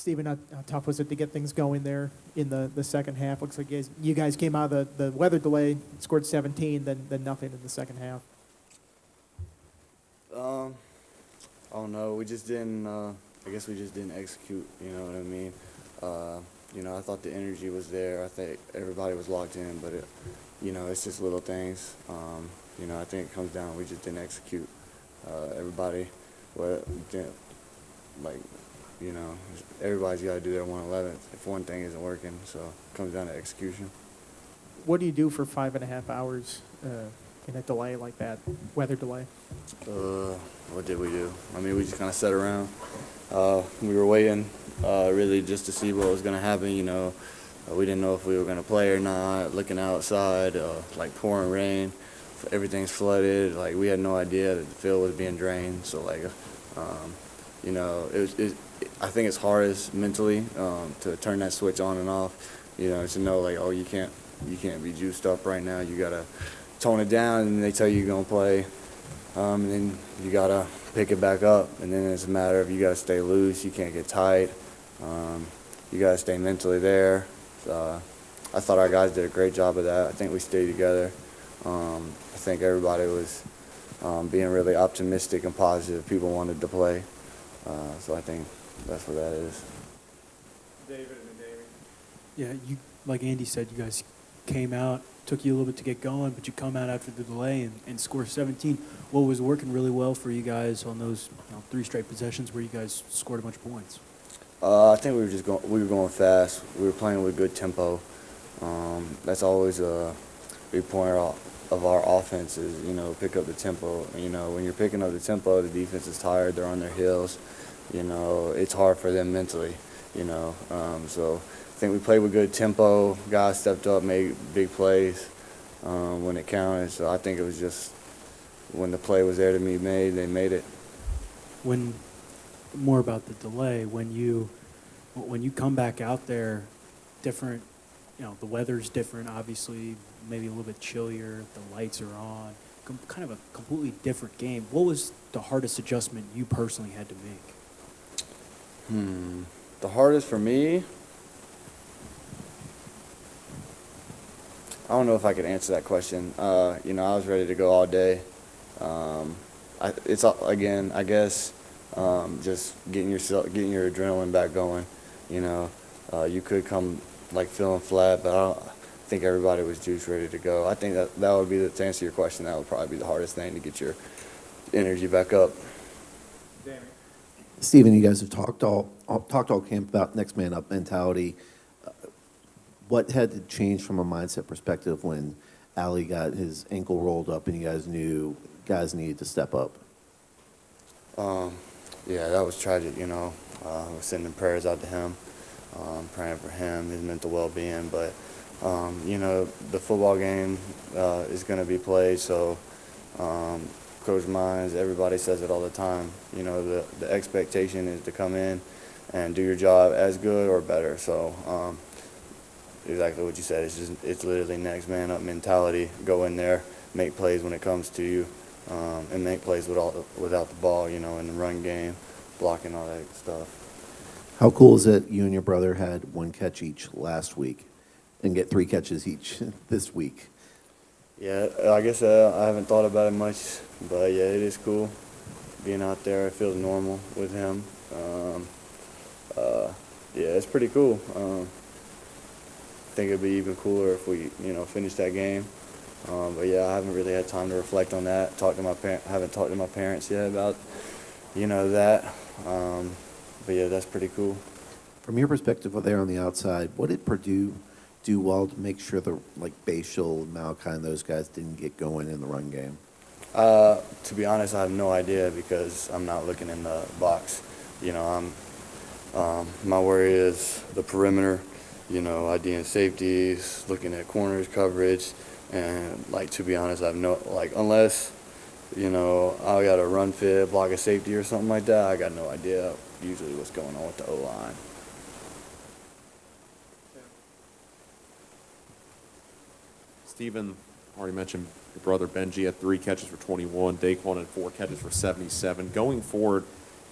Stephen, how tough was it to get things going there in the second half? Looks like you guys came out of the weather delay, scored 17, then nothing in the second half. Oh no, we just didn't. I guess we just didn't execute. You know what I mean? I thought the energy was there. I think everybody was locked in, but it's just little things. I think it comes down. We just didn't execute. Everybody, everybody's got to do their 111th if one thing isn't working. So it comes down to execution. What do you do for 5.5 hours in a delay like that, weather delay? What did we do? I mean, we just kind of sat around. We were waiting, really just to see what was going to happen. We didn't know if we were going to play or not. Looking outside, pouring rain, everything's flooded. We had no idea that the field was being drained. So, I think it's hardest mentally to turn that switch on and off. To know you can't be juiced up right now. You gotta tone it down, and they tell you you're gonna play, and then you gotta pick it back up. And then it's a matter of you gotta stay loose. You can't get tight. You gotta stay mentally there. I thought our guys did a great job of that. I think we stayed together. I think everybody was being really optimistic and positive. People wanted to play. So I think that's what that is. David and Davey. Yeah, like Andy said, you guys came out, took you a little bit to get going, but you come out after the delay and score 17. What was working really well for you guys on those 3 straight possessions where you guys scored a bunch of points? I think we were going fast. We were playing with good tempo. That's always a big point of our offense is, pick up the tempo. When you're picking up the tempo, the defense is tired. They're on their heels. It's hard for them mentally, So I think we played with good tempo. Guys stepped up, made big plays when it counted. So I think it was just when the play was there to be made, they made it. More about the delay, when you come back out there, different, the weather's different, obviously, maybe a little bit chillier, the lights are on, kind of a completely different game. What was the hardest adjustment you personally had to make? The hardest for me, I don't know if I could answer that question. I was ready to go all day. I guess, just getting your adrenaline back going. You could come feeling flat, but I think everybody was juiced, ready to go. I think that would be to answer your question. That would probably be the hardest thing to get your energy back up. Danny. Stephen, you guys have talked all camp about next man up mentality. What had to change from a mindset perspective when Ali got his ankle rolled up and you guys knew guys needed to step up? Yeah, that was tragic. We're sending prayers out to him, praying for him, his mental well-being. But the football game is going to be played, so Coach Mines, everybody says it all the time. The expectation is to come in and do your job as good or better. So exactly what you said. It's literally next man up mentality. Go in there, make plays when it comes to you, and make plays without the ball. In the run game, blocking, all that stuff. How cool is it you and your brother had 1 catch each last week and get 3 catches each this week? Yeah, I guess I haven't thought about it much, but yeah, it is cool being out there. It feels normal with him. Yeah, it's pretty cool. I think it'd be even cooler if we, finish that game. But yeah, I haven't really had time to reflect on that. Haven't talked to my parents yet about, that. But yeah, that's pretty cool. From your perspective there on the outside, what did Purdue do well to make sure the Bayshul, Malachi, and those guys didn't get going in the run game? To be honest, I have no idea because I'm not looking in the box. My worry is the perimeter. IDing safeties, looking at corners coverage, and to be honest, I have no unless I got a run fit, block a safety or something like that. I got no idea usually what's going on with the O-line. Stephen already mentioned your brother Benji had 3 catches for 21. Daquan had 4 catches for 77. Going forward,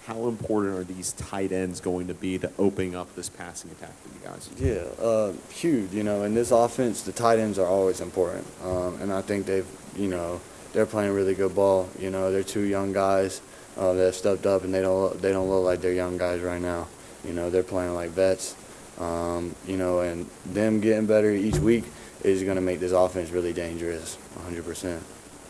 how important are these tight ends going to be to opening up this passing attack for you guys? Yeah, huge. You know, in this offense, the tight ends are always important, and I think they're playing really good ball. You know, they're two young guys that have stepped up, and they don't look like they're young guys right now. You know, they're playing like vets. You know, and them getting better each week is going to make this offense really dangerous, 100%.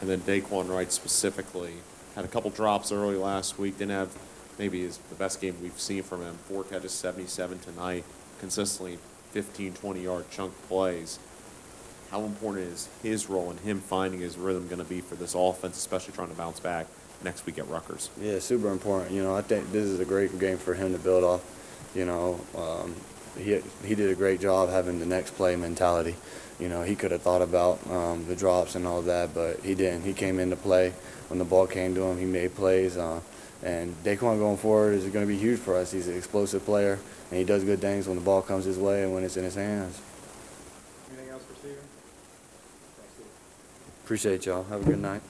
And then Daquan Wright specifically had a couple drops early last week. Didn't have maybe the best game we've seen from him. 4 catches, 77 tonight. Consistently 15, 20-yard chunk plays. How important is his role and him finding his rhythm going to be for this offense, especially trying to bounce back next week at Rutgers? Yeah, super important. You know, I think this is a great game for him to build off. You know, he did a great job having the next play mentality. You know, he could have thought about the drops and all that, but he didn't. He came into play. When the ball came to him, he made plays. And Daquan going forward is going to be huge for us. He's an explosive player, and he does good things when the ball comes his way and when it's in his hands. Anything else for Stephen? Appreciate y'all. Have a good night.